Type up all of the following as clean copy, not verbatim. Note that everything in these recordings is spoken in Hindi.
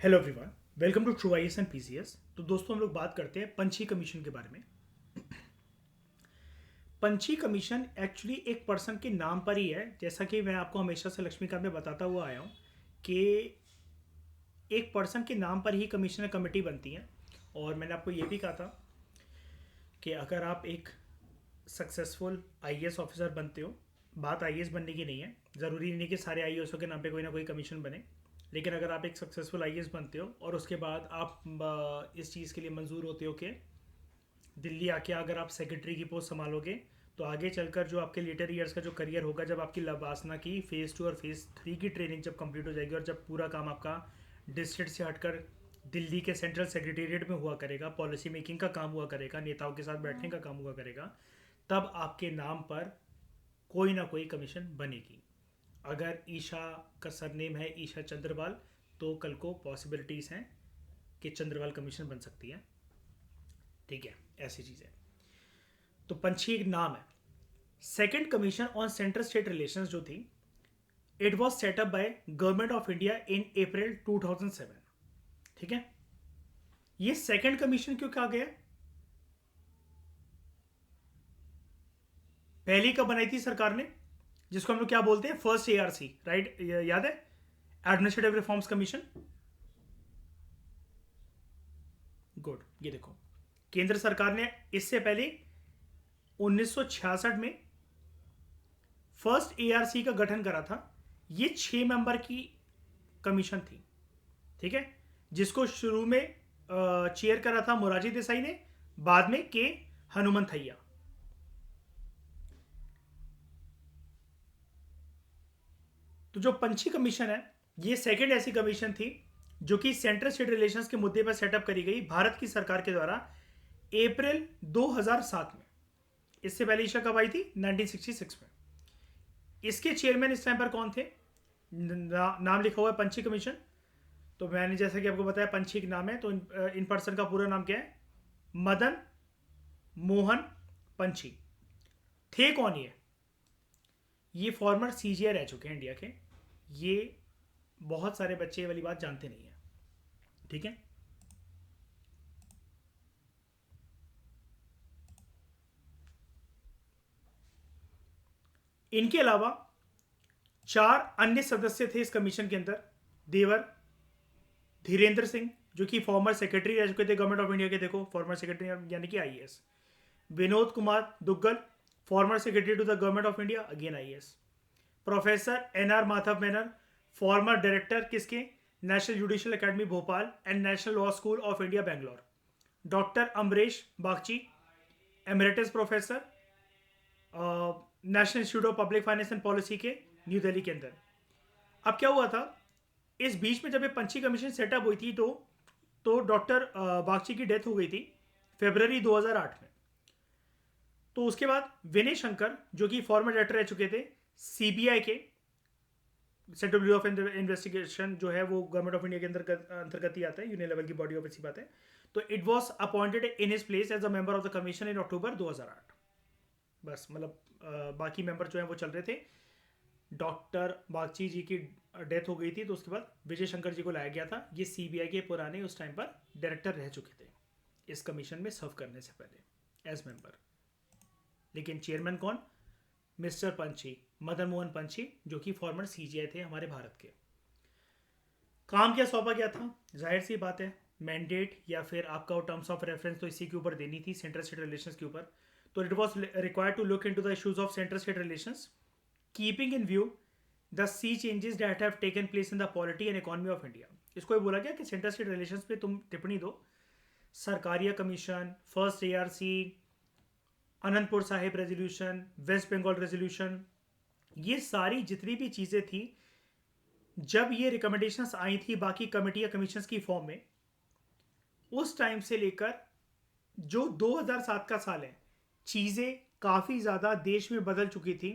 Hello everyone, welcome to true IAS and PCS. तो दोस्तों, हम लोग बात करते हैं पंछी कमीशन के बारे में। पंछी कमीशन एक्चुअली एक पर्सन के नाम पर ही है। जैसा कि मैं आपको हमेशा से लक्ष्मीकांत में बताता हुआ आया हूँ कि एक पर्सन के नाम पर ही कमिश्नर कमेटी बनती है। और मैंने आपको ये भी कहा था कि अगर आप एक सक्सेसफुल आईएएस ऑफिसर बनते हो, बात आईएएस बनने की नहीं है, ज़रूरी नहीं कि सारे आईएएसओ के नाम पे कोई ना कोई कमीशन बने। लेकिन अगर आप एक सक्सेसफुल आईएएस बनते हो और उसके बाद आप इस चीज़ के लिए मंजूर होते हो कि दिल्ली आके अगर आप सेक्रेटरी की पोस्ट संभालोगे, तो आगे चलकर जो आपके लेटर ईयर्स का जो करियर होगा, जब आपकी लबासना की फेज़ 2 और फेज़ 3 की ट्रेनिंग जब कंप्लीट हो जाएगी और जब पूरा काम आपका डिस्ट्रिक्ट से हटकर दिल्ली के सेंट्रल सेक्रेटेरिएट में हुआ करेगा, पॉलिसी मेकिंग का काम हुआ करेगा, नेताओं के साथ बैठने का काम हुआ करेगा, तब आपके नाम पर कोई ना कोई कमीशन बनेगी। अगर ईशा का सरनेम है ईशा चंद्रवाल, तो कल को पॉसिबिलिटीज़ हैं कि चंद्रवाल कमीशन बन सकती है। ठीक है, ऐसी चीज़ है। तो पंछी एक नाम है। Second commission on central state relations जो थी, it was set up by government of India in April 2007। ठीक है, ये सेकंड कमीशन क्यों कहा गया? पहली कब बनाई थी सरकार ने, जिसको हम लोग क्या बोलते हैं, फर्स्ट एआरसी, राइट? याद है, एडमिनिस्ट्रेटिव रिफॉर्म्स कमीशन। गुड, ये देखो, केंद्र सरकार ने इससे पहले 1966 में फर्स्ट एआरसी का गठन करा था। ये 6 मेंबर की कमीशन थी। ठीक है, जिसको शुरू में चेयर करा था मोरारजी देसाई ने, बाद में के हनुमंथैया। तो जो पंछी कमीशन है, ये सेकंड ऐसी कमीशन थी जो कि सेंट्रल स्टेट रिलेशंस के मुद्दे पर सेटअप करी गई भारत की सरकार के द्वारा अप्रैल 2007 में। इससे पहले ईशा कब आई थी? 1966 में। इसके चेयरमैन इस टाइम पर कौन थे? नाम लिखा हुआ है पंछी कमीशन। तो मैंने जैसा कि आपको बताया, पंछी एक नाम है, तो इन पर्सन का पूरा नाम क्या है? मदन मोहन पंछी। थे कौन ये फॉर्मर सीजीआई रह चुके हैं इंडिया के। ये बहुत सारे बच्चे वाली बात जानते नहीं है। ठीक है, इनके अलावा 4 अन्य सदस्य थे इस कमीशन के अंदर। देवर धीरेन्द्र सिंह, जो कि फॉर्मर सेक्रेटरी रह चुके थे गवर्नमेंट ऑफ इंडिया के। देखो, फॉर्मर सेक्रेटरी यानी कि IAS. Vinod Kumar Duggal, former secretary to the government of India, again IAS. Professor N R Madhava Menon, former director किसके? National judicial academy Bhopal and national law school of India Bangalore. Doctor Amaresh Bagchi, emeritus professor, national institute of public finance and policy के न्यू दिल्ली के अंदर। अब क्या हुआ था, इस बीच में जब ये पंछी कमीशन सेटअप हुई थी, तो डॉक्टर बागची की डेथ हो गई थी फरवरी 2008 में। तो उसके बाद विनय शंकर, जो कि फॉर्मर डायरेक्टर रह चुके थे सीबीआई के, सेंट्रल ब्यूरो ऑफ इन्वेस्टिगेशन, जो है वो गवर्नमेंट ऑफ इंडिया के अंतर्गत ही आता है, यूनियन लेवल की बॉडी ऑफ ऐसी बात है। तो it was appointed in his place as a member of the commission in October 2008। बस, मतलब बाकी मेंबर जो हैं वो चल रहे थे। डॉक्टर बागची जी की डेथ हो गई थी, तो उसके बाद विजय शंकर जी को लाया गया था। ये सीबीआई के पुराने उस टाइम पर डायरेक्टर रह चुके थे इस कमीशन में सर्व करने से पहले एज मेंबर। लेकिन चेयरमैन कौन? मिस्टर पंछी, मदन मोहन पंछी, जो कि फॉर्मर सीजीआई थे हमारे भारत के। काम क्या सौंपा गया था? जाहिर सी बात है, मैंडेट या फिर आपका टर्म्स ऑफ रेफरेंस तो इसी के ऊपर देनी थी, सेंट्रल स्टेट रिलेशंस के ऊपर। तो it was required to look into the issues of central state relations, keeping in view the sea changes that have taken place in the polity and economy of India. इसको ये बोला गया कि सेंट्रल स्टेट रिलेशंस पे तुम टिप्पणी दो। Sarkaria commission, first ARC, Anandpur Sahib resolution, West Bengal resolution, ये सारी जितनी भी चीज़ें थी, जब ये रिकमेंडेशंस आई थी बाकी कमेटी या कमीशंस की फॉर्म में, उस टाइम से लेकर जो 2007 का साल है, चीज़ें काफ़ी ज़्यादा देश में बदल चुकी थी।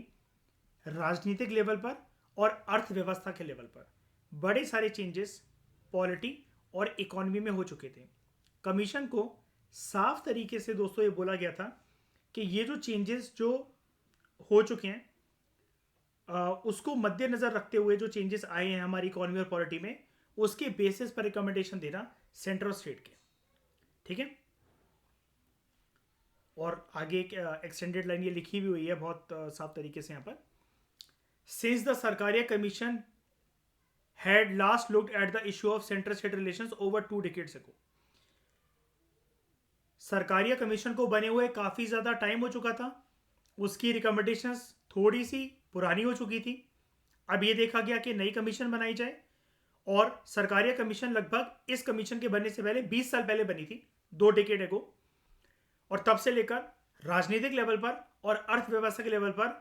राजनीतिक लेवल पर और अर्थव्यवस्था के लेवल पर बड़े सारे चेंजेस पॉलिटी और इकोनॉमी में हो चुके थे। कमीशन को साफ तरीके से दोस्तों ये बोला गया था कि ये जो चेंजेस जो हो चुके हैं, उसको मद्देनज़र रखते हुए जो चेंजेस आए हैं हमारी इकोनॉमी और पॉलिटी में, उसके बेसिस पर रिकमेंडेशन देना सेंटर और स्टेट के, ठीक है। और आगे एक एक्सटेंडेड लाइन ये लिखी भी हुई है बहुत साफ तरीके से यहाँ पर, since the Sarkaria commission had last looked at the issue of center-state relations over 2 decades ago. Sarkaria commission को बने हुए काफ़ी ज़्यादा टाइम हो चुका था, उसकी रिकमेंडेशंस थोड़ी सी पुरानी हो चुकी थी। अब ये देखा गया कि नई कमीशन बनाई जाए, और सरकारिया कमीशन लगभग इस कमीशन के बनने से पहले 20 साल पहले बनी थी, 2 डेकेड एगो। और तब से लेकर राजनीतिक लेवल पर और अर्थव्यवस्था के लेवल पर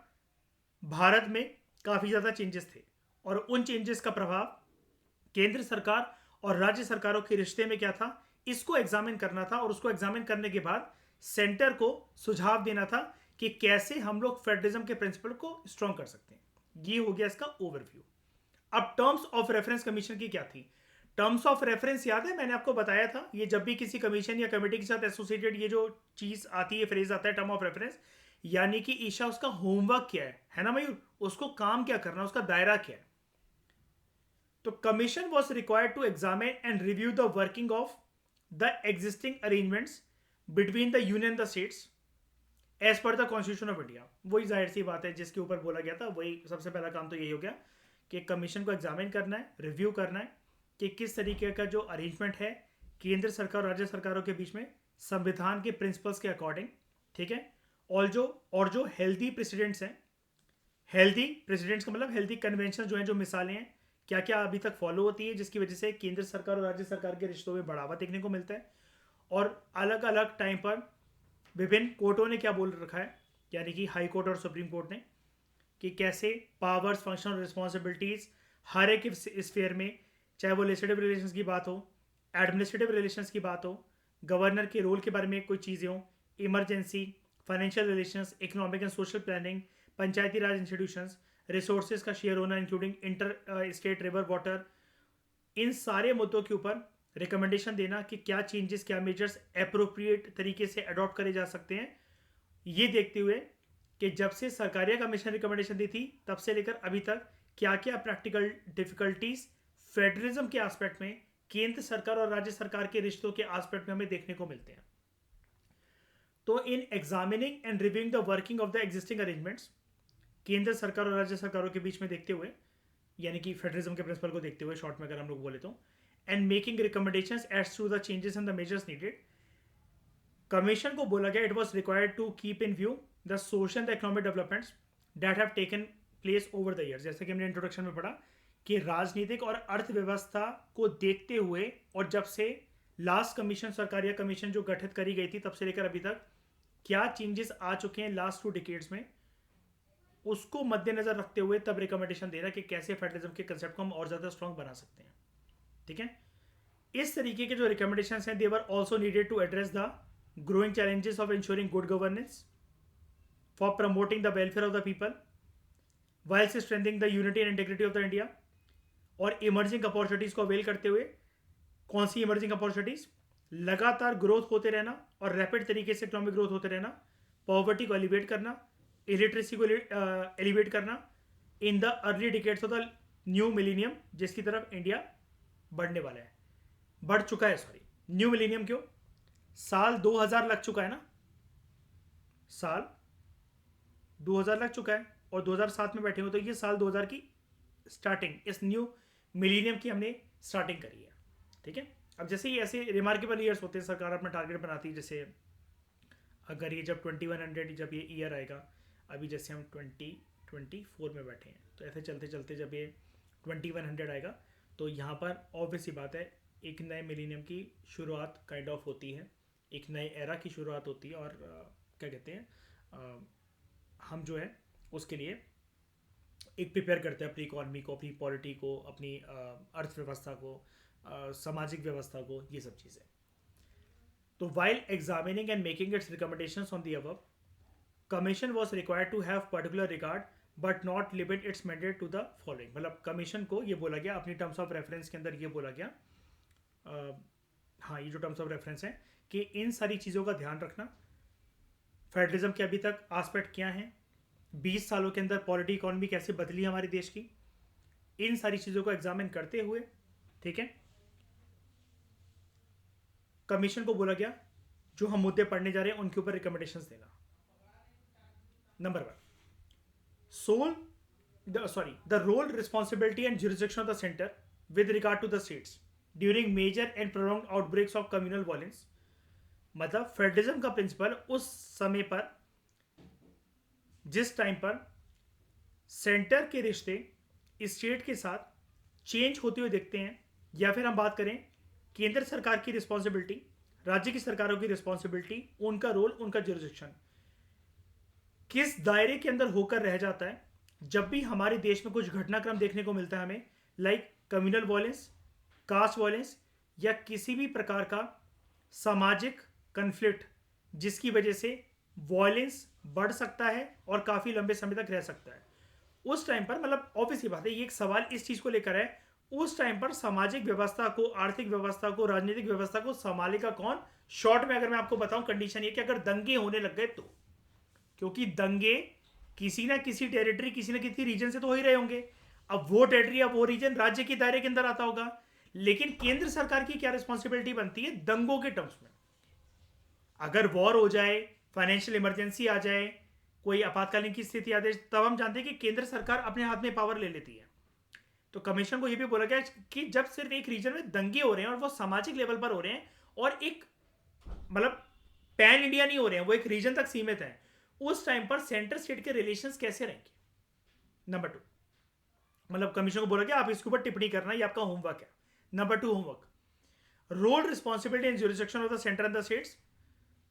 भारत में काफ़ी ज़्यादा चेंजेस थे, और उन चेंजेस का प्रभाव केंद्र सरकार और राज्य सरकारों के रिश्ते में क्या था, इसको एग्जामिन करना था। और उसको एग्जामिन करने के बाद सेंटर को सुझाव देना था कि कैसे हम लोग फेडरलिज्म के प्रिंसिपल को स्ट्रॉन्ग कर सकते हैं। ये हो गया इसका ओवरव्यू। अब टर्म्स ऑफ रेफरेंस कमीशन की क्या थी? टर्म्स ऑफ रेफरेंस याद है, मैंने आपको बताया था, ये जब भी किसी कमीशन या कमेटी के साथ एसोसिएटेड ये जो चीज आती है, फ्रेज आता है टर्म ऑफ रेफरेंस, यानी कि ईशा उसका होमवर्क क्या है ना मयूर, उसको काम क्या करना, उसका दायरा क्या है। तो commission was required to examine and review the working of the existing arrangements between the union the states as per the constitution of India. वही जाहिर सी बात है जिसके ऊपर बोला गया था, वही सबसे पहला काम तो यही हो गया कि कमीशन को एग्जामिन करना है, रिव्यू करना है कि किस तरीके का जो अरेंजमेंट है केंद्र सरकार और राज्य सरकारों के बीच में संविधान के प्रिंसिपल्स के अकॉर्डिंग, ठीक है। और जो हेल्दी प्रेसिडेंट्स हैं, हेल्दी प्रेसिडेंट्स का मतलब हेल्दी कन्वेंशन जो हैं, जो मिसालें हैं, क्या क्या अभी तक फॉलो होती है, जिसकी वजह से केंद्र सरकार और राज्य सरकार के रिश्तों में बढ़ावा देखने को मिलता है। और अलग अलग टाइम पर विभिन्न कोर्टों ने क्या बोल रखा है, यानी कि हाई कोर्ट और सुप्रीम कोर्ट ने, कि कैसे पावर्स, फंक्शन और रिस्पॉन्सिबिलिटीज हर एक स्फेयर में, चाहे वो लेजिस्लेटिव रिलेशंस की बात हो, एडमिनिस्ट्रेटिव रिलेशंस की बात हो, गवर्नर के रोल के बारे में कोई चीज़ें हो, emergency, financial relations, economic and social planning, Panchayati Raj institutions, resources का शेयर होना including inter state river water, इन सारे मुद्दों के ऊपर रिकमेंडेशन देना कि क्या चेंजेस, क्या मेजर्स अप्रोप्रिएट तरीके से अडॉप्ट करे जा सकते हैं। ये देखते हुए कि जब से सरकारिया कमीशन रिकमेंडेशन दी थी तब से लेकर अभी तक क्या क्या प्रैक्टिकल डिफिकल्टीज फेडरलिज्म के एस्पेक्ट में, केंद्र सरकार और राज्य सरकार के रिश्तों के एस्पेक्ट में हमें देखने को मिलते हैं। तो in examining and reviewing the working of the existing arrangements, केंद्र सरकार और राज्य सरकारों के बीच में देखते हुए, यानी कि फेडरलिज्म के प्रिंसिपल को देखते हुए शॉर्ट में अगर हम लोग बोले तो, and making recommendations as to the changes and the measures needed, commission को बोला गया it was required to keep in view the social and economic developments that have taken place over the years. जैसे कि हमने इंट्रोडक्शन में पढ़ा कि राजनीतिक और अर्थव्यवस्था को देखते हुए, और जब से लास्ट कमीशन, सरकारिया कमीशन जो गठित करी गई थी, तब से लेकर अभी तक क्या चेंजेस आ चुके हैं लास्ट 2 डिकेड्स में, उसको मद्देनजर रखते हुए तब रिकमेंडेशन देना कि कैसे फेडरलिज्म के कंसेप्ट को हम और ज़्यादा स्ट्रॉन्ग बना सकते हैं, ठीक है। इस तरीके के जो रिकमेंडेशन हैं, they were also needed to address the growing challenges of ensuring good governance, for promoting the welfare of the people, whilst strengthening the unity and integrity of the India, और इमर्जिंग अपॉर्चुनिटीज को अवेल करते हुए। कौन सी इमर्जिंग अपॉर्चुनिटीज? लगातार ग्रोथ होते रहना और रैपिड तरीके से इकोनॉमिक ग्रोथ होते रहना, पॉवर्टी को एलिवेट करना, इलिटरेसी को एलिवेट करना in the early decades of the new millennium, जिसकी तरफ इंडिया बढ़ने वाला है, बढ़ चुका है, सॉरी, न्यू मिलीनियम क्यों, साल 2000 लग चुका है ना, साल 2000 लग चुका है और 2007 में बैठे हुए, तो ये साल 2000 की स्टार्टिंग, इस न्यू मिलीनियम की हमने स्टार्टिंग करी है, ठीक है। अब जैसे ही ऐसे रिमार्केबल ईयर्स होते हैं, सरकार अपना टारगेट बनाती है, जैसे अगर ये जब 2100 जब ये ईयर आएगा, अभी जैसे हम 2024 में बैठे हैं, तो ऐसे चलते चलते जब ये 2100 आएगा, तो यहाँ पर ऑब्वियस ही बात है एक नए मिलीनियम की शुरुआत काइंड ऑफ होती है, एक नए एरा की शुरुआत होती है। और क्या कहते हैं, हम जो है उसके लिए एक प्रिपेयर करते हैं अपनी इकॉनमी को, अपनी पॉलिटी को, अपनी अर्थव्यवस्था को, सामाजिक व्यवस्था को, ये सब चीज़ें। तो while examining and making its recommendations on the above, commission was required to have particular regard but not limit its mandate to the following। मतलब कमीशन को ये बोला गया अपनी टर्म्स ऑफ रेफरेंस के अंदर, ये बोला गया, हाँ, ये जो टर्म्स ऑफ रेफरेंस हैं, कि इन सारी चीज़ों का ध्यान रखना। फेडरलिज्म के अभी तक एस्पेक्ट क्या हैं, 20 सालों के अंदर पॉलिटी इकोनॉमी कैसे बदली हमारे देश की, इन सारी चीज़ों को एग्जामिन करते हुए, ठीक है, कमीशन को बोला गया जो हम मुद्दे पढ़ने जा रहे हैं उनके ऊपर रिकमेंडेशंस देना। Number 1, the role, responsibility and jurisdiction of the center with regard to the states during major and prolonged outbreaks of communal violence। मतलब फेडरलिज्म का प्रिंसिपल उस समय पर, जिस टाइम पर सेंटर के रिश्ते स्टेट के साथ चेंज होते हुए दिखते हैं, या फिर हम बात करें केंद्र सरकार की रिस्पॉन्सिबिलिटी, राज्य की सरकारों की रिस्पॉन्सिबिलिटी, उनका रोल, उनका जुरिस्डिक्शन किस दायरे के अंदर होकर रह जाता है जब भी हमारे देश में कुछ घटनाक्रम देखने को मिलता है हमें, like communal violence, caste violence, या किसी भी प्रकार का सामाजिक कन्फ्लिक्ट जिसकी वजह से वायलेंस बढ़ सकता है और काफ़ी लंबे समय तक रह सकता है। उस टाइम पर, मतलब ऑब्वियसली बात है, ये एक सवाल इस चीज़ को लेकर है, उस टाइम पर सामाजिक व्यवस्था को, आर्थिक व्यवस्था को, राजनीतिक व्यवस्था को संभालेगा कौन? शॉर्ट में अगर मैं आपको बताऊं, कंडीशन ये कि अगर दंगे होने लग गए तो, क्योंकि दंगे किसी ना किसी टेरिटरी, किसी ना किसी रीजन से तो हो ही रहे होंगे। अब वो टेरिटरी, अब वो रीजन राज्य के दायरे के अंदर आता होगा, लेकिन केंद्र सरकार की क्या रिस्पॉन्सिबिलिटी बनती है दंगों के टर्म्स में? अगर वॉर हो जाए, फाइनेंशियल इमरजेंसी आ जाए, कोई आपातकालीन की स्थिति आ जाए, तब हम जानते हैं कि केंद्र सरकार अपने हाथ में पावर ले लेती है। तो कमीशन को यह भी बोला गया कि जब सिर्फ एक रीजन में दंगे हो रहे हैं और वो सामाजिक लेवल पर हो रहे हैं और एक, मतलब पैन इंडिया नहीं हो रहे हैं, वो एक रीजन तक सीमित है, उस टाइम पर सेंटर स्टेट के रिलेशंस कैसे रहेंगे? नंबर 2, मतलब कमीशन को बोला गया आप इसके ऊपर टिप्पणी करना, ये आपका होमवर्क है। Number 2 homework, role, responsibility and jurisdiction of the centre and the states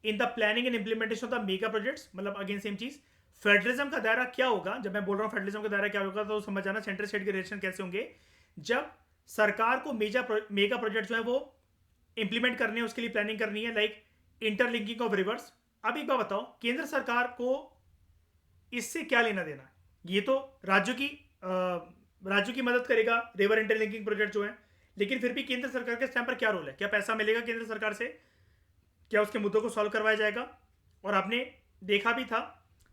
in the planning and implementation of the mega projects. मतलब अगेन सेम चीज, फेडरलिज्म का दायरा क्या होगा? जब मैं बोल रहा हूं फेडरलिज्म का दायरा क्या होगा, तो समझ जाना सेंटर स्टेट के रिलेशन कैसे होंगे जब सरकार को मेगा प्रोजेक्ट जो है वो इंप्लीमेंट करने हैं, उसके लिए प्लानिंग करनी है, लाइक इंटरलिंकिंग ऑफ रिवर्स। अब एक बात बताओ, केंद्र सरकार को इससे क्या लेना देना? ये तो राज्यों की मदद करेगा रिवर इंटरलिंकिंग प्रोजेक्ट जो है, लेकिन फिर भी केंद्र सरकार के स्टैंड पर क्या रोल है? क्या पैसा मिलेगा केंद्र सरकार से? क्या उसके मुद्दों को सॉल्व करवाया जाएगा? और आपने देखा भी था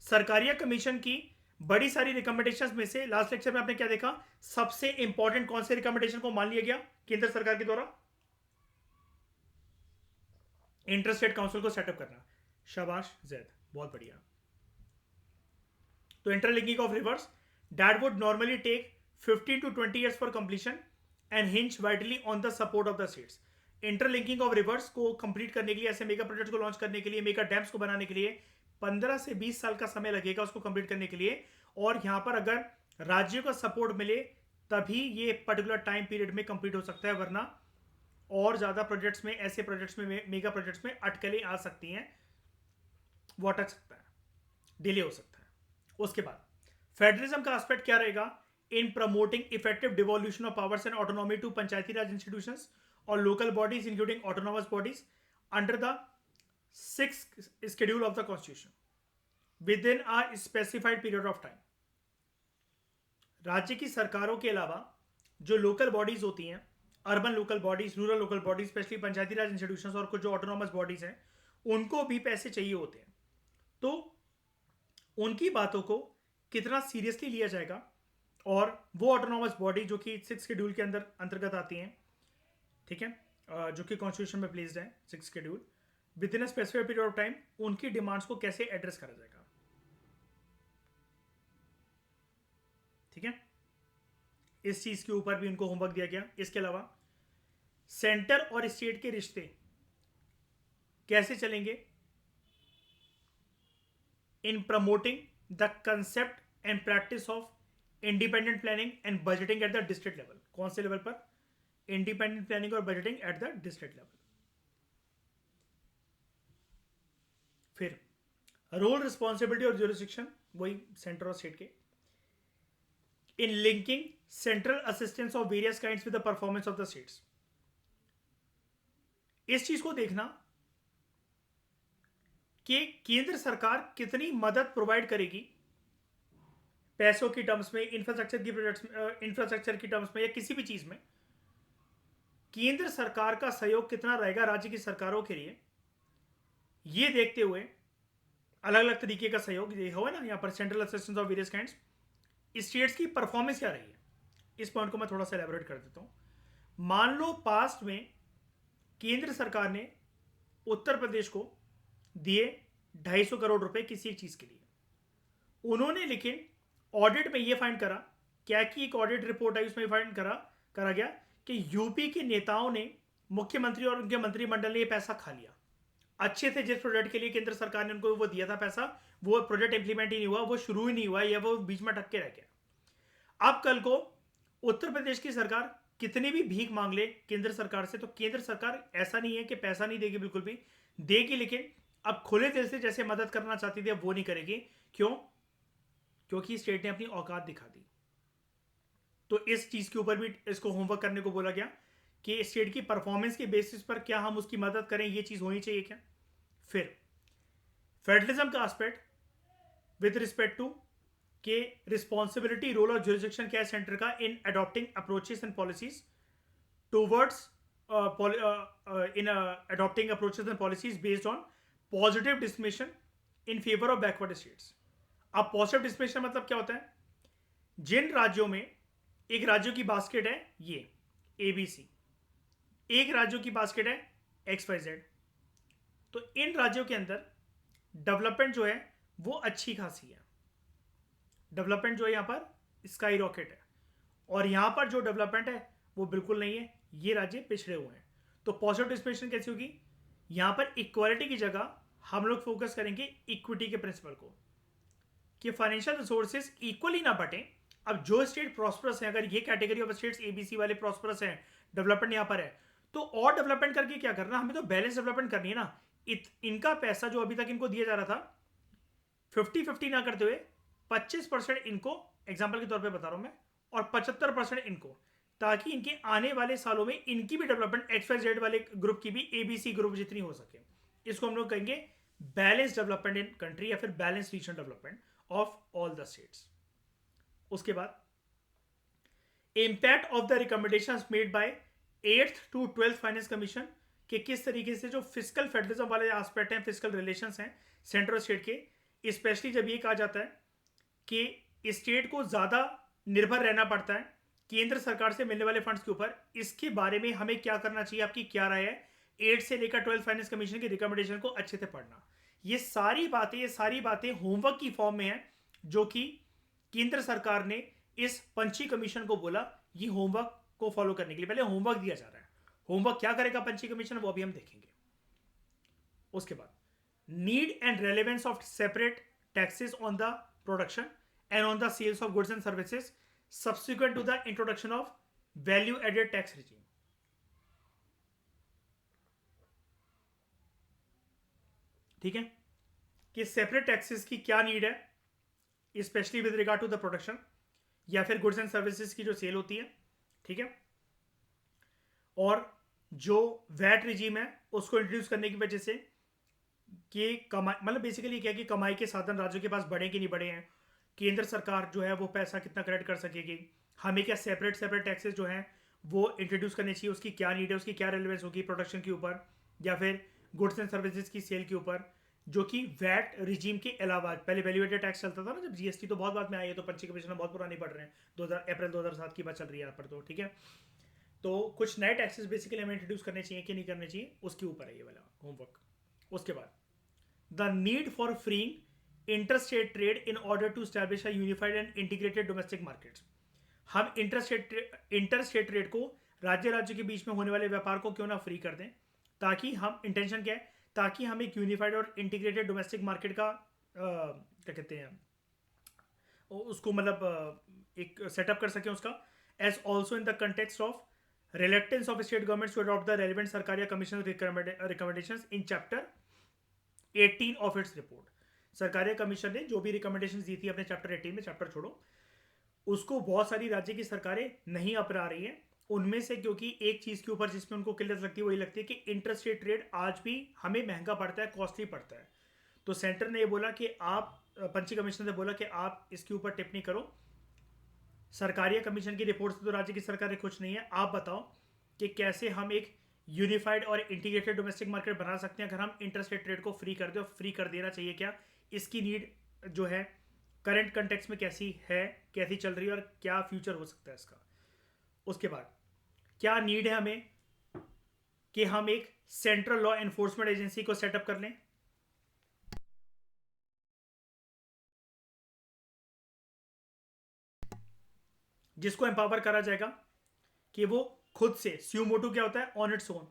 सरकारिया कमीशन की बड़ी सारी रिकमेंडेशंस में से लास्ट लेक्चर में आपने क्या देखा? सबसे इंपॉर्टेंट कौन से रिकमेंडेशन को मान लिया गया केंद्र सरकार के द्वारा? इंटर स्टेट काउंसिल को सेटअप करना। शाबाश जैद, बहुत बढ़िया। तो interlinking of rivers that would normally take 15 to 20 years for completion and hinge widely on the support of the states. Interlinking of rivers को कंप्लीट करने के लिए, ऐसे मेगा प्रोजेक्ट को लॉन्च करने के लिए, मेगा डैम्स को बनाने के लिए 15 से 20 साल का समय लगेगा उसको कंप्लीट करने के लिए। और यहां पर अगर राज्यों का सपोर्ट मिले तभी ये पर्टिकुलर टाइम पीरियड में कंप्लीट हो सकता है, वरना और ज्यादा प्रोजेक्ट्स में, ऐसे प्रोजेक्ट्स में, मेगा प्रोजेक्ट्स में अटकलें आ सकती हैं, वो अटक सकता है, डिले हो सकता है। उसके बाद फेडरलिज्म का एस्पेक्ट क्या रहेगा? In promoting effective devolution of powers and autonomy to Panchayati Raj institutions और local bodies including autonomous bodies under the 6th schedule of the constitution within a specified period of time। राज्य की सरकारों के अलावा जो लोकल बॉडीज होती हैं, urban local bodies, rural local bodies, specially Panchayati Raj institutions और कुछ जो ऑटोनॉमस बॉडीज हैं, उनको भी पैसे चाहिए होते हैं। तो उनकी बातों को कितना सीरियसली लिया जाएगा, और वो ऑटोनॉमस बॉडी जो कि 6th शेड्यूल के अंदर अंतर्गत आती हैं, ठीक है, जो कि कॉन्स्टिट्यूशन में प्लेस्ड है 6th schedule, with in a specific period of time उनकी डिमांड्स को कैसे एड्रेस करा जाएगा? ठीक है, इस चीज के ऊपर भी उनको होमवर्क दिया गया। इसके अलावा सेंटर और स्टेट के रिश्ते कैसे चलेंगे in promoting the concept and practice of independent planning and budgeting at the district level. कौन से लेवल पर? इंडिपेंडेंट प्लानिंग और budgeting at the district level. फिर रोल, रिस्पॉन्सिबिलिटी और ज्यूरिसडिक्शन, वही सेंटर और स्टेट के, in linking central assistance of various kinds with the performance of the states. इस चीज को देखना कि केंद्र सरकार कितनी मदद प्रोवाइड करेगी पैसों की टर्म्स में, इंफ्रास्ट्रक्चर की प्रोजेक्ट्स, इंफ्रास्ट्रक्चर की टर्म्स में, या किसी भी चीज में केंद्र सरकार का सहयोग कितना रहेगा राज्य की सरकारों के लिए, ये देखते हुए अलग अलग तरीके का सहयोग ये हो, है ना, यहाँ पर central assistance of various kinds, states की परफॉर्मेंस क्या रही है, इस पॉइंट को मैं थोड़ा सा एलैबोरेट कर देता हूँ। मान लो पास्ट में केंद्र सरकार ने उत्तर प्रदेश को दिए 250 करोड़ रुपए किसी एक चीज के लिए, उन्होंने लेकिन ऑडिट में ये फाइंड करा, क्या कि एक ऑडिट रिपोर्ट आई, उसमें फाइंड करा गया कि यूपी के नेताओं ने, मुख्यमंत्री और उनके मंत्रिमंडल ने ये पैसा खा लिया। अच्छे थे जिस प्रोजेक्ट के लिए केंद्र सरकार ने उनको वो दिया था पैसा, वो प्रोजेक्ट इंप्लीमेंट ही नहीं हुआ, वो शुरू ही नहीं हुआ, या वो बीच में अटक के रह गया। अब कल को उत्तर प्रदेश की सरकार कितनी भी भीख मांग ले केंद्र सरकार से, तो केंद्र सरकार ऐसा नहीं है कि पैसा नहीं देगी, बिल्कुल भी देगी, लेकिन अब खुले दिल से जैसे मदद करना चाहती थी अब वो नहीं करेगी। क्यों? क्योंकि स्टेट ने अपनी औकात दिखा दी। तो इस चीज के ऊपर भी इसको होमवर्क करने को बोला गया कि स्टेट की परफॉर्मेंस के बेसिस पर क्या हम उसकी मदद करें, ये चीज होनी चाहिए क्या। फिर फेडरलिज्म का एस्पेक्ट विद रिस्पेक्ट टू के रिस्पॉन्सिबिलिटी, रोल और जुरिस्डिक्शन क्या है सेंटर का in adopting approaches and policies towards in adopting approaches and policies based on positive discrimination in favor of backward states. अब पॉजिटिव डिस्क्रिमिनेशन मतलब क्या होता है? जिन राज्यों में, एक राज्यों की बास्केट है ये ABC, एक राज्यों की बास्केट है XYZ, तो इन राज्यों के अंदर डेवलपमेंट जो है वो अच्छी खासी है, डेवलपमेंट जो है यहाँ पर स्काई रॉकेट है, और यहाँ पर जो डेवलपमेंट है वो बिल्कुल नहीं है, ये राज्य पिछड़े हुए हैं। तो पॉजिटिव डिस्क्रिमिनेशन कैसी होगी? यहाँ पर इक्वालिटी की जगह हम लोग फोकस करेंगे इक्विटी के प्रिंसिपल को, कि फाइनेंशियल रिसोर्सेज इक्वली ना बटे। अब जो स्टेट प्रॉस्परस है, अगर ये कैटेगरी ऑफ स्टेट्स ABC वाले प्रॉस्परस हैं, डेवलपमेंट यहाँ पर है, तो और डेवलपमेंट करके क्या करना, हमें तो बैलेंस डेवलपमेंट करनी है ना। इनका पैसा जो अभी तक इनको दिया जा रहा था 50-50 ना करते हुए 25% इनको, एग्जाम्पल के तौर पर बता रहा हूं मैं, और 75% इनको, ताकि इनके आने वाले सालों में इनकी भी डेवलपमेंट XYZ वाले ग्रुप की भी ABC ग्रुप जितनी हो सके। इसको हम लोग कहेंगे बैलेंस डेवलपमेंट इन कंट्री, या फिर balance reason development of all the states. उसके बाद impact of the recommendations made by 8th to 12th finance commission, कि किस तरीके से जो फिजिकल फेडरलिज्म वाले एस्पेक्ट हैं, फिजिकल रिलेशंस हैं सेंट्रल स्टेट के, स्पेशली जब ये कहा जाता है कि स्टेट को ज्यादा निर्भर रहना पड़ता है केंद्र सरकार से मिलने वाले फंड्स के ऊपर, इसके बारे में हमें क्या करना चाहिए, आपकी क्या राय है? 8 से लेकर 12 फाइनेंस कमीशन की रिकमेंडेशन को अच्छे से पढ़ना। ये सारी बातें होमवर्क की फॉर्म में है, जो कि केंद्र सरकार ने इस पंची कमीशन को बोला ये होमवर्क को फॉलो करने के लिए। पहले होमवर्क दिया जा रहा है, होमवर्क क्या करेगा पंची कमीशन वो अभी हम देखेंगे। उसके बाद need and relevance of separate taxes on the production and on the sales of goods and services subsequent to the introduction of value added tax regime. ठीक है, कि सेपरेट टैक्सेस की क्या नीड है, specially with regard to the production या फिर गुड्स एंड सर्विसेज की जो सेल होती है, ठीक है, और जो वैट रिजीम है उसको इंट्रोड्यूस करने की वजह से कि कमाई, मतलब बेसिकली क्या कि कमाई के साधन राज्यों के पास बढ़े कि नहीं बढ़े हैं, केंद्र सरकार जो है वो पैसा कितना कलेक्ट कर सकेगी, हमें क्या सेपरेट टैक्सेस जो हैं वो इंट्रोड्यूस करने चाहिए, उसकी क्या नीड है, उसकी क्या रेलेवेंस होगी प्रोडक्शन के ऊपर या फिर गुड्स एंड सर्विसेज की सेल के ऊपर, जो कि वैट रिजीम के अलावा। पहले वैल्यू एडेड टैक्स चलता था ना, जब GST तो बहुत बाद में आई है, तो पंची कमीशन बहुत पुरानी पढ़ रहे हैं, 2000 अप्रैल 2007 की बात चल रही है यहाँ पर, तो ठीक है। तो कुछ नए टैक्सेस बेसिकली हमें इंट्रोड्यूस करने चाहिए कि नहीं करने चाहिए, उसके ऊपर है ये वाला होमवर्क। उसके बाद the need for freeing interstate trade in order to establish a unified and integrated domestic markets. हम इंटरस्टेट ट्रेड को, राज्य के बीच में होने वाले व्यापार को क्यों ना फ्री कर दें, ताकि हम, इंटेंशन क्या है, ताकि हम एक यूनिफाइड और इंटीग्रेटेड डोमेस्टिक मार्केट का क्या कहते हैं उसको, मतलब एक सेटअप कर सकें उसका, as also in the context of reluctance of state governments to adopt the relevant सरकार या commission recommendations in chapter 18 of its report। सरकारी कमीशन ने जो भी रिकमेंडेशंस दी थी अपने चैप्टर 18 में, चैप्टर छोड़ो उसको, बहुत सारी राज्य की सरकारें नहीं अपना रही हैं उनमें से, क्योंकि एक चीज के ऊपर जिसमें उनको किल्लत लगती है वही लगती है कि इंटरस्टेट ट्रेड आज भी हमें महंगा पड़ता है, कॉस्टली पड़ता है। तो सेंटर ने ये बोला कि आप, पंची कमीशन ने बोला कि आप इसके ऊपर टिप्पणी करो, सरकारी कमीशन की रिपोर्ट से तो राज्य की सरकारें खुश नहीं है, आप बताओ कि कैसे हम एक यूनिफाइड और इंटीग्रेटेड डोमेस्टिक मार्केट बना सकते हैं अगर हम इंटरस्टेट ट्रेड को फ्री कर दें, और फ्री कर देना चाहिए क्या, इसकी नीड जो है करंट कंटेक्स्ट में कैसी है, कैसी चल रही है और क्या फ्यूचर हो सकता है इसका। उसके बाद क्या नीड है हमें कि हम एक सेंट्रल लॉ एनफोर्समेंट एजेंसी को सेटअप कर लें, जिसको एम्पावर करा जाएगा कि वो खुद से, स्यूमोटो क्या होता है, ऑन इट्स ओन,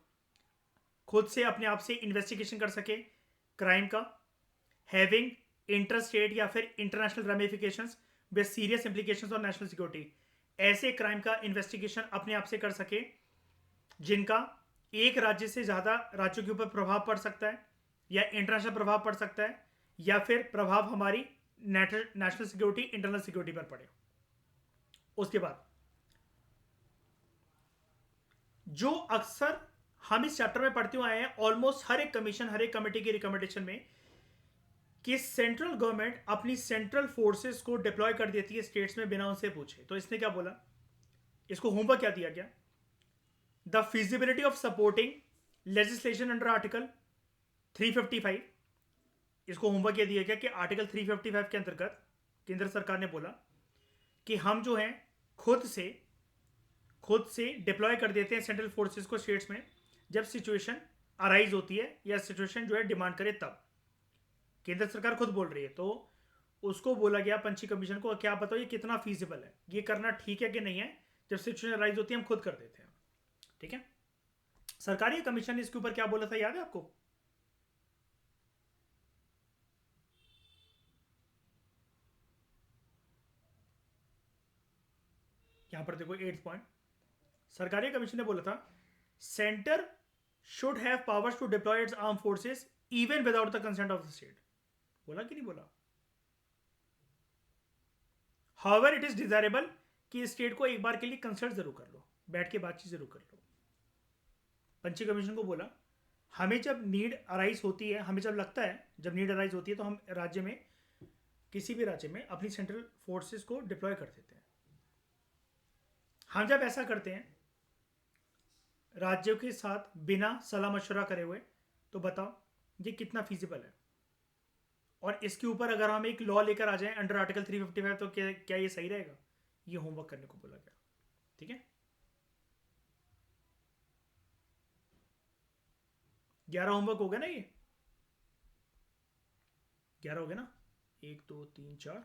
खुद से अपने आप से इन्वेस्टिगेशन कर सके क्राइम का, हैविंग इंटरस्टेट या फिर international ramifications with serious implications on national security. ऐसे क्राइम का इन्वेस्टिगेशन अपने आप से कर सके जिनका एक राज्य से ज़्यादा राज्यों के ऊपर प्रभाव पड़ सकता है, या इंटरनेशनल प्रभाव पड़ सकता है, या फिर प्रभाव हमारी नेशनल सिक्योरिटी, इंटरनल सिक्योरिटी पर पड़े। उसके बाद जो अक्सर हम इस चैप्टर में पढ़ते हुए आए हैं, ऑलमोस्ट हर एक कमीशन, हर एक कमेटी की रिकमेंडेशन में, कि सेंट्रल गवर्नमेंट अपनी सेंट्रल फोर्सेस को डिप्लॉय कर देती है स्टेट्स में बिना उनसे पूछे। तो इसने क्या बोला, इसको होमवर्क क्या दिया गया, the feasibility of supporting legislation under article 355। इसको होमवर्क यह दिया गया कि आर्टिकल 355 के अंतर्गत केंद्र सरकार ने बोला कि हम जो हैं खुद से डिप्लॉय कर देते हैं सेंट्रल फोर्सेस को स्टेट्स में, जब सिचुएशन अराइज होती है या सिचुएशन जो है डिमांड करे तब। केंद्र सरकार खुद बोल रही है, तो उसको बोला गया पंची कमीशन को, क्या बताओ ये कितना फीजिबल है, ये करना ठीक है कि नहीं है, जब सिचुएशन अराइज होती है हम खुद कर देते हैं। ठीक है, सरकारी कमीशन ने इसके ऊपर क्या बोला था, याद है आपको? यहां पर देखो 8th पॉइंट, सरकारी कमीशन ने बोला था centre should have powers to deploy its arm forces even without the consent of the state. बोला कि नहीं बोला? हाउएवर इट इज डिजायरेबल कि स्टेट को एक बार के लिए कंसल्ट जरूर कर लो, बैठ के बातचीत जरूर कर लो। पंची कमीशन को बोला हमें जब नीड अराइज होती है, हमें जब लगता है जब नीड अराइज होती है तो हम राज्य में, किसी भी राज्य में अपनी सेंट्रल फोर्सेस को डिप्लॉय कर देते हैं। हम जब ऐसा करते हैं राज्यों के साथ बिना सलाह मशवरा करे हुए, तो बताओ ये कितना फीजिबल है? और इसके ऊपर अगर हम एक लॉ लेकर आ जाएं अंडर आर्टिकल 355, तो क्या ये सही रहेगा? ये होमवर्क करने को बोला गया। ठीक है, 11 होमवर्क हो गया ना, ये 11 हो गया ना, 1 2 3 4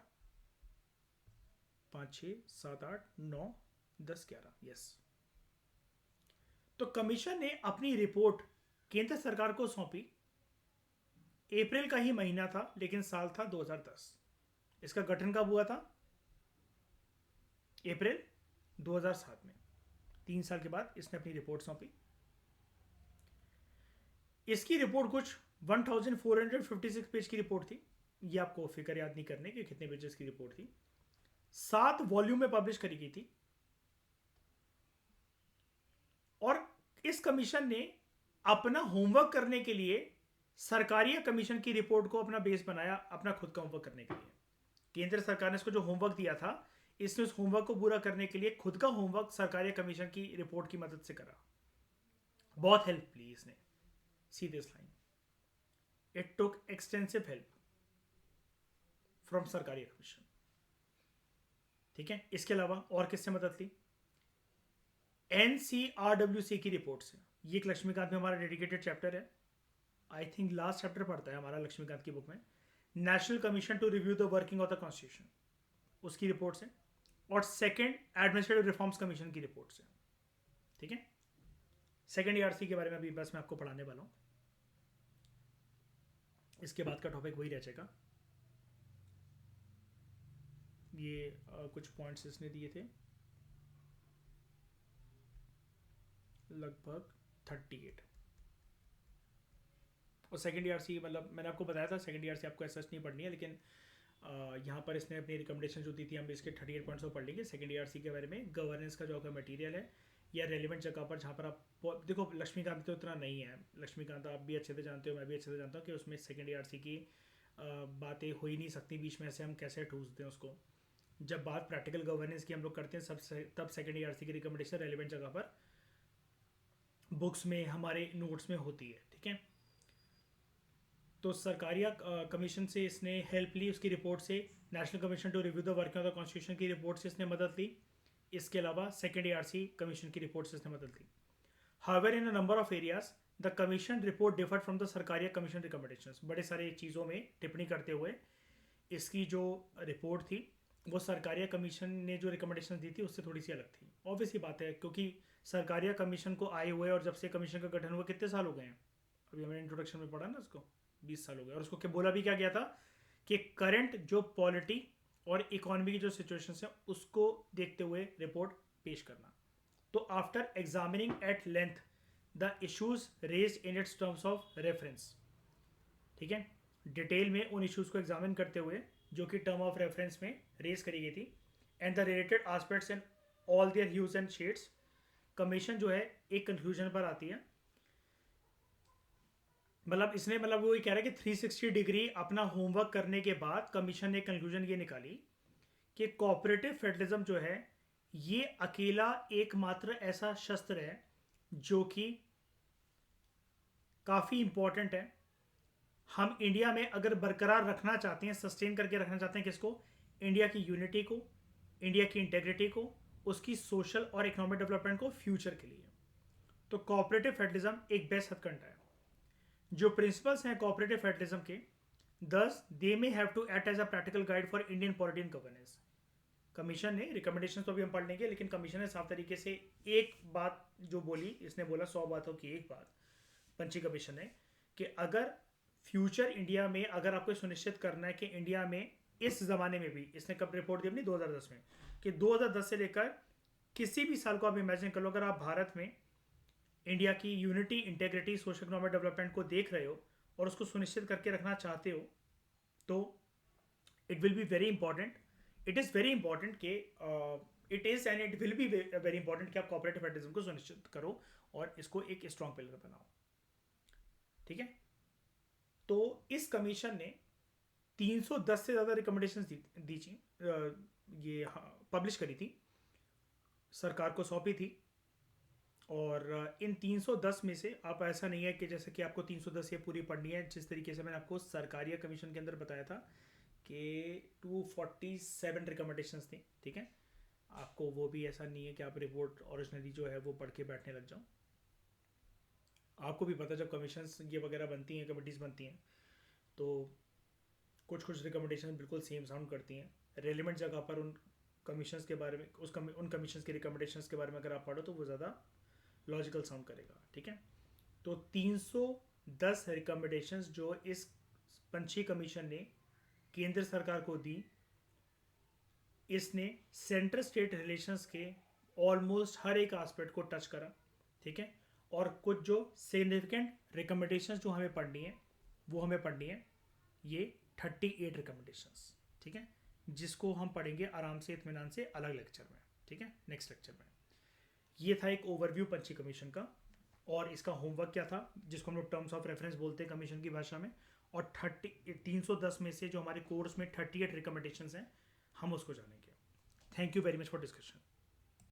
5 6 7 8 9 10 11, यस। तो कमीशन ने अपनी रिपोर्ट केंद्र सरकार को सौंपी, अप्रैल का ही महीना था, लेकिन साल था 2010। इसका गठन कब हुआ था? अप्रैल 2007 में। 3 साल के बाद इसने अपनी रिपोर्ट सौंपी। इसकी रिपोर्ट कुछ 1456 पेज की रिपोर्ट थी। ये आपको फिगर याद नहीं करने कि कितने पेजेस की रिपोर्ट थी। 7 वॉल्यूम में पब्लिश करी गई थी। और इस कमीशन ने अपना होमवर्क करने के लिए सरकारी कमीशन की रिपोर्ट को अपना बेस बनाया, अपना खुद का होमवर्क करने के लिए। केंद्र सरकार ने इसको जो होमवर्क दिया था, इसने उस होमवर्क को पूरा करने के लिए खुद का होमवर्क सरकारी कमीशन की रिपोर्ट की मदद से करा। बहुत हेल्प ली इसने, see this line, it took extensive help from सरकारी कमीशन। ठीक है, इसके अलावा और किससे मदद ली? NCRWC की रिपोर्ट से। ये एक लक्ष्मीकांत में हमारा डेडिकेटेड चैप्टर है, आई थिंक लास्ट चैप्टर पढ़ता है हमारा लक्ष्मीकांत की बुक में, national commission to review the working of the constitution, उसकी रिपोर्ट से, और सेकेंड एडमिनिस्ट्रेटिव रिफॉर्म्स कमीशन की रिपोर्ट से। ठीक है, सेकेंड ERC के बारे में अभी बस मैं आपको पढ़ाने वाला हूँ, इसके बाद का टॉपिक वही रह जाएगा। ये कुछ पॉइंट्स इसने दिए थे, लगभग 38। और सेकेंड ERC मतलब मैंने आपको बताया था सेकेंड ERC आपको ऐसा नहीं पढ़नी है, लेकिन यहाँ पर इसने अपनी रिकमेंडेशन जो दी थी, हम इसके 38 पॉइंट्स को पढ़ लेंगे। सेकेंड ERC के बारे में गवर्नेंस का जो आपका मटेरियल है, या रेलिवेंट जगह पर जहाँ पर आप देखो, लक्ष्मीकांत तो इतना नहीं है, लक्ष्मीकांत आप भी अच्छे से जानते हो, मैं भी अच्छे से जानता हूँ कि उसमें सेकेंड ERC की बातें हो ही नहीं सकती बीच में, ऐसे हम कैसे ठूसते हैं उसको। जब बात प्रैक्टिकल गवर्नेंस की हम लोग करते हैं तब सेकेंड ERC की रिकमेंडेशन रेलिवेंट जगह पर बुक्स में, हमारे नोट्स में होती है। ठीक है, तो सरकारी कमीशन से इसने हेल्प ली, उसकी रिपोर्ट से। National commission to review the working of the constitution की रिपोर्ट से इसने मदद ली। इसके अलावा सेकेंड ARC कमीशन की रिपोर्ट से इसने मदद ली. However, in a number of areas, the commission report differed from the Sarkaria commission recommendations. बड़े सारे चीज़ों में टिप्पणी करते हुए इसकी जो रिपोर्ट थी वो सरकारिया कमीशन ने जो रिकमेंडेशन दी थी उससे थोड़ी सी अलग थी. ऑब्वियसली बात है, क्योंकि सरकारिया कमीशन को आए हुए और जब से कमीशन का गठन हुआ कितने साल हो गए हैं, अभी हमने इंट्रोडक्शन में पढ़ा ना उसको, 20 साल हो गए. और उसको क्या बोला भी क्या गया था कि करंट जो पॉलिटी और इकोनॉमी की जो सिचुएशन है उसको देखते हुए रिपोर्ट पेश करना. तो after examining at length the issues raised in its terms of reference, ठीक है, डिटेल में उन इश्यूज को एग्जामिन करते हुए जो कि टर्म ऑफ रेफरेंस में रेज करी गई थी, and the related aspects and all their hues and shades, commission जो है एक कंक्लूजन पर आती है. मतलब इसने मतलब वो ये कह रहा है कि 360 डिग्री अपना होमवर्क करने के बाद कमीशन ने कंक्लूजन ये निकाली कि कोऑपरेटिव फेडरलिज्म जो है ये अकेला एकमात्र ऐसा शस्त्र है जो कि काफ़ी इंपॉर्टेंट है. हम इंडिया में अगर बरकरार रखना चाहते हैं, सस्टेन करके रखना चाहते हैं किसको, इंडिया की यूनिटी को, इंडिया की इंटेग्रिटी को, उसकी सोशल और इकोनॉमिक डेवलपमेंट को फ्यूचर के लिए. तो कोऑपरेटिव फेडरलिज्म एक बेस्ट हथकंडा है. जो प्रिंसिपल्स हैं कोऑपरेटिव फेडरलिज्म के, thus they may have to act as a practical guide for Indian polity and governance. Commission ने रिकमेंडेशन तो अभी हम पढ़ लेंगे, लेकिन कमीशन ने साफ तरीके से एक बात जो बोली, इसने बोला 100 बातों की एक बात पंची कमीशन ने, कि अगर फ्यूचर इंडिया में अगर आपको सुनिश्चित करना है कि इंडिया में इस ज़माने में भी, इसने कब रिपोर्ट दी अपनी 2010 में, कि 2010 से लेकर किसी भी साल को आप इमेजिन कर लो, अगर आप भारत में इंडिया की unity, integrity, social economic development को देख रहे हो और उसको सुनिश्चित करके रखना चाहते हो, तो it will be very important. It is very important कि it is and it will be very important कि आप कोऑपरेटिव फेडरलिज्म को सुनिश्चित करो और इसको एक स्ट्रॉन्ग पिलर बनाओ. ठीक है, तो इस कमीशन ने 310 से ज़्यादा रिकमेंडेशन दी थी, ये पब्लिश करी थी, सरकार को सौंपी थी. और इन 310 में से आप, ऐसा नहीं है कि जैसे कि आपको 310 ये पूरी पढ़नी है, जिस तरीके से मैंने आपको सरकारिया कमीशन के अंदर बताया था कि 247 रिकमेंडेशंस थी. ठीक है, आपको वो भी ऐसा नहीं है कि आप रिपोर्ट ओरिजिनली जो है वो पढ़ के बैठने लग जाओ. आपको भी पता जब कमीशंस ये वगैरह बनती हैं, कमिटीज़ बनती हैं, तो कुछ रिकमेंडेशन बिल्कुल सेम साउंड करती हैं. रेलिवेंट जगह पर उन कमीशंस के बारे में, उन कमीशंस के रिकमेंडेशंस के बारे में अगर आप पढ़ो तो वो ज़्यादा लॉजिकल साउंड करेगा. ठीक है, तो 310 रिकमेंडेशंस जो इस पंछी कमीशन ने केंद्र सरकार को दी, इसने सेंट्रल स्टेट रिलेशंस के ऑलमोस्ट हर एक एस्पेक्ट को टच करा. ठीक है, और कुछ जो सिग्निफिकेंट रिकमेंडेशंस जो हमें पढ़नी है वो हमें पढ़नी है ये 38 रिकमेंडेशंस. ठीक है, जिसको हम पढ़ेंगे आराम से, इत्मीनान से, अलग लेक्चर में. ठीक है, नेक्स्ट लेक्चर में. ये था एक ओवरव्यू पंची कमीशन का, और इसका होमवर्क क्या था, जिसको हम लोग टर्म्स ऑफ रेफरेंस बोलते हैं कमीशन की भाषा में. और 310 में से जो हमारे कोर्स में 38 रिकमेंडेशंस हैं, हम उसको जानेंगे. Thank you very much for discussion.